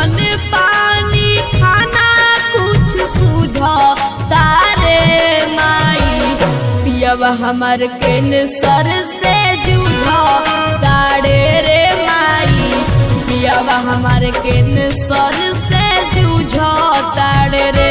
अन पानी खाना कुछ सूझो तारे माई। पियवा हमार कैंसर से जूझो तारे रे माई। पियवा हमार कैंसर से जूझो तारे रे।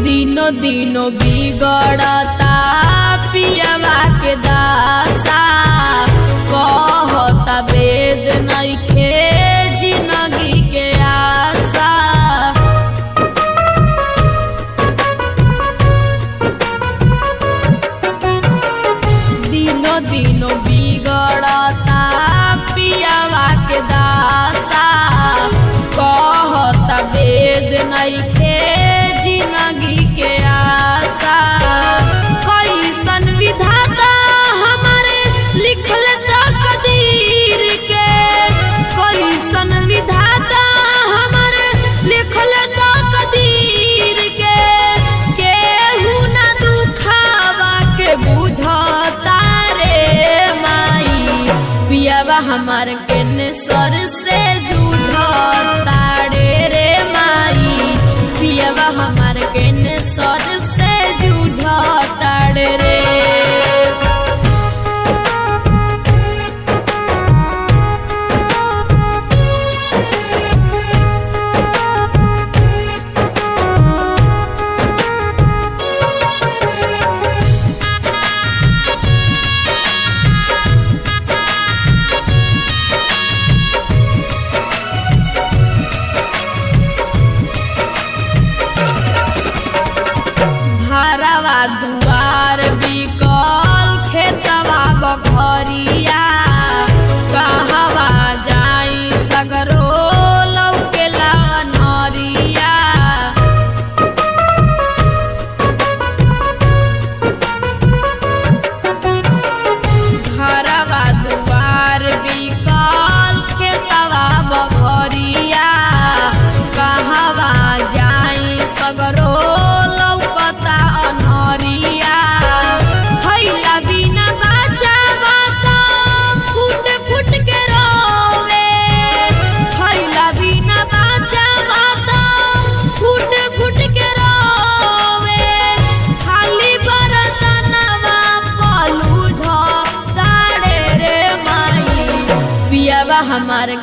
दिनो दिनो बिगड़ता पियवा के दासा। कहता वेद नइखे जिंदगी के आशा। दिनो दिनो बिगड़ता पियवा के दासा। कहता वेद नइखे जिंदगी के आशा। कैसन विधाता हमारे लिखल तकदीर के। कैसन विधाता हमारे लिखल तकदीर के। केहू ना दुखावा के बुझता रे माई। पियवा हमार कैंसर से जूझता रे माई। पियवा हमार कैंसर से जूझता रे। घरवा दुआर बिकल खेतवा बखरिया। कहवा जाई सगरो लौकेला नरिया। घरवा दुआर बिकल खेतवा बखरिया। कहवा जाई सगरो लौकता अनहरिया। खइला बिना बचावा त फुट फुट के रोवे। खइला बिना बचावा त फुट फुट के रोवे। खाली बरतनवा पलू झ ताड़े रे माई। पियवा हमार